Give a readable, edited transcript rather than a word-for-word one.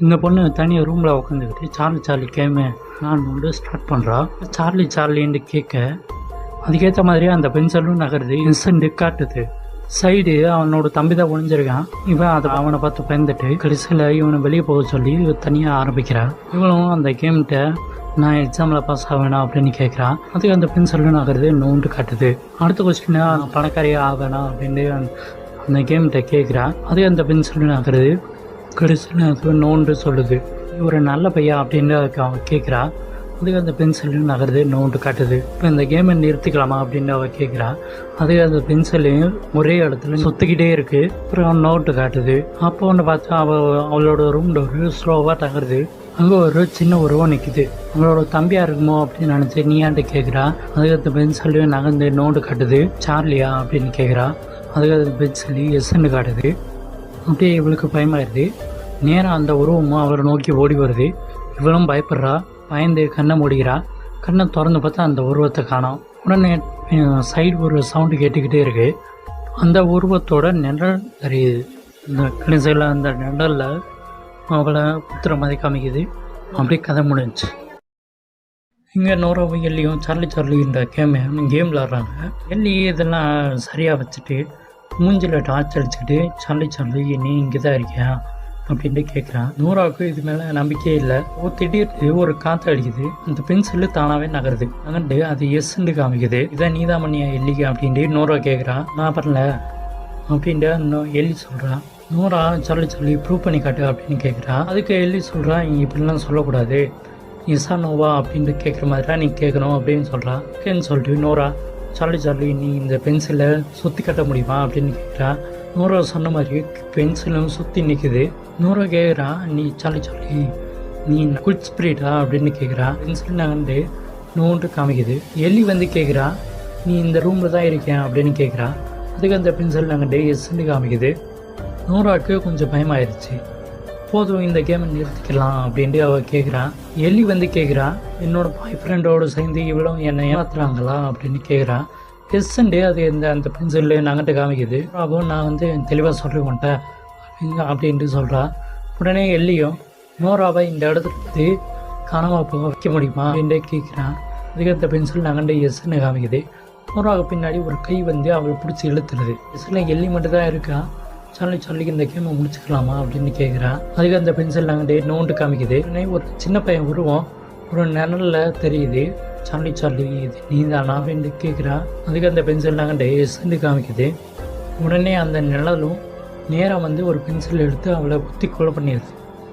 இந்த பொண்ணு தனியாக ரூமில் உட்காந்துக்கிட்டு சார்லி சார்லி கேமு நான் வந்து ஸ்டார்ட் பண்ணுறா. சார்லி சார்லின்னு கேட்க அதுக்கேற்ற மாதிரியே அந்த பென்சிலும் நகருது. இன்சென்ட் காட்டுது. சைடு அவனோட தம்பி தான் ஒழிஞ்சிருக்கான். இவன் அவனை பார்த்து பயந்துட்டு கடைசியில் இவனை வெளியே போக சொல்லி தனியாக ஆரம்பிக்கிறான். இவனும் அந்த கேம்கிட்ட நான் எக்ஸாமில் பாஸ் ஆவேனா அப்படின்னு கேட்குறான். அதுக்கு அந்த பென்சிலும் நகருது நோண்டு காட்டுது. அடுத்த கொஸ்டினா பணக்காரியா ஆவேனா அப்படின்னு அந்த கேம்கிட்ட கேட்குறான். அதுக்கு அந்த பென்சிலும் நகருது. கடைசியில் அது நோண்டு சொல்லுது. ஒரு நல்ல பையன் அப்படின்னு அவன் கேட்குறா. அதுக்கு அந்த பென்சிலையும் நகருது நோண்டு காட்டுது. இப்போ இந்த கேமை நிறுத்திக்கலாமா அப்படின்னு அவள் கேட்குறா. அதுக்கு அந்த பென்சிலையும் ஒரே இடத்துல சுற்றிக்கிட்டே இருக்குது. அப்புறம் நோட்டு காட்டுது. அப்போ ஒன்று பார்த்தா அவளோட ரூம் டோரு ஸ்லோவாக தகருது. அங்கே ஒரு சின்ன உருவம் நிற்குது. அவளோட தம்பியாக இருக்குமோ அப்படின்னு நினச்சி நீயான்ட்டு கேட்குறா. அதுக்கு அந்த பென்சிலையும் நகர்ந்து நோண்டு காட்டுது. சார்லியா அப்படின்னு கேட்குறா. அதுக்கு அந்த பென்சிலி எஸ்ன்னு காட்டுது. அப்படியே இவளுக்கு பயமாயிருது. நேராக அந்த உருவமும் அவளை நோக்கி ஓடி வருது. இவளும் பயப்படுறா. பயந்து கண்ணை மூடிக்கிறா. கண்ணை திறந்து பார்த்தா அந்த உருவத்தை காணோம். உடனே சைடு ஒரு சவுண்டு கேட்டுக்கிட்டே இருக்கு. அந்த உருவத்தோட நிழல் தெரியுது. இந்த கடைசியில் அந்த நிழலில் அவளை குத்துற மாதிரி காமிக்குது. அப்படியே கதை முடிஞ்சிச்சு. இங்கே நோராவும் எல்லியும் சார்லி சார்லின்ற கேமில் விளாட்றாங்க. எல்லி இதெல்லாம் சரியாக வச்சுட்டு மூஞ்சில் டார்ச் அடிச்சுக்கிட்டு சார்லி சார்லி நீ இங்கே தான் இருக்கியா அப்படின்ட்டு கேட்குறான். நூறாவுக்கு இது மேலே நம்பிக்கையே இல்லை. திடீர்னு ஒரு காற்று அடிக்குது. அந்த பென்சிலு தானாகவே நகருது. நகர்ந்து அது எஸ்ன்னு காமிக்குது. இதான் நீதான் பண்ணியா எல்லிக்கு அப்படின்ட்டு நூறா கேட்குறான். நான் பண்ணல அப்படின்ட்டு எல்லி சொல்கிறான். நூறா சார்லி ப்ரூவ் பண்ணி காட்டு அப்படின்னு கேட்குறா. அதுக்கு எல்லி சொல்கிறான் இப்படிலாம் சொல்லக்கூடாது. எஸ்ஸா நோவா அப்படின்ட்டு கேட்குற மாதிரிலாம் நீ கேட்கணும் அப்படின்னு சொல்கிறான். ஓகேன்னு சொல்லிட்டு நூறா சார்லி நீ இந்த பென்சிலை சுற்றி கட்ட முடியுமா அப்படின்னு கேட்குறா. நூறா சொன்ன மாதிரி பென்சிலும் சுற்றி நிற்குது. நூறா கேட்குறா நீ சார்லி நீ குட் ஸ்பிரிட்டா அப்படின்னு கேட்குறா. பென்சில் நகர்ந்து நோண்டு காமிக்குது. எல்லி வந்து கேட்குறா நீ இந்த ரூமில் தான் இருக்கேன் அப்படின்னு கேட்குறா. அதுக்கு அந்த பென்சில் நகர்ந்து எஸ்ன்னு காமிக்குது. நூறாவுக்கு கொஞ்சம் பயமாயிருச்சு. போதும் இந்த கேமை நிறுத்திக்கலாம் அப்படின்ட்டு அவள் கேட்குறான். எல்லி வந்து கேட்குறா என்னோட பாய் ஃப்ரெண்டோடு சேர்ந்து இவ்வளோ என்னை ஏமாத்துறாங்களா அப்படின்னு கேட்குறான். எஸ்ஸண்டு அது அந்த பென்சில் நகட்டு காமிக்குது. அப்போ நான் வந்து தெளிவாக சொல்கிறேன் அப்படின்ட்டு சொல்கிறா. உடனே எல்லியும் நோராவை இந்த இடத்துல காணாமல் போக வைக்க முடியுமா அப்படின்ட்டு கேட்குறான். அதுக்கு அந்த பென்சில் நகண்டு எஸ்ன்னு காமிக்குது. நோராவுக்கு பின்னாடி ஒரு கை வந்து அவளை பிடிச்சி இழுத்துருது. எஸ்ஸில் எல்லி மட்டும் தான் இருக்கா. சார்லிக்கு இந்த கேமை முடிச்சுக்கலாமா அப்படின்னு கேட்குறா. அதுக்கு அந்த பென்சில் நாங்கள் நோண்டு காமிக்குது. ஒரு சின்ன பையன் உருவம் ஒரு நிழலில் தெரியுது. சார்லி இது நீ தானா அப்படின்னு கேட்குறா. அதுக்கு அந்த பென்சில் நாங்கள் எஸ்ன்னு காமிக்குது. உடனே அந்த நிழலும் நேராக வந்து ஒரு பென்சில் எடுத்து அவளை குத்தி கொலை பண்ணிடுது.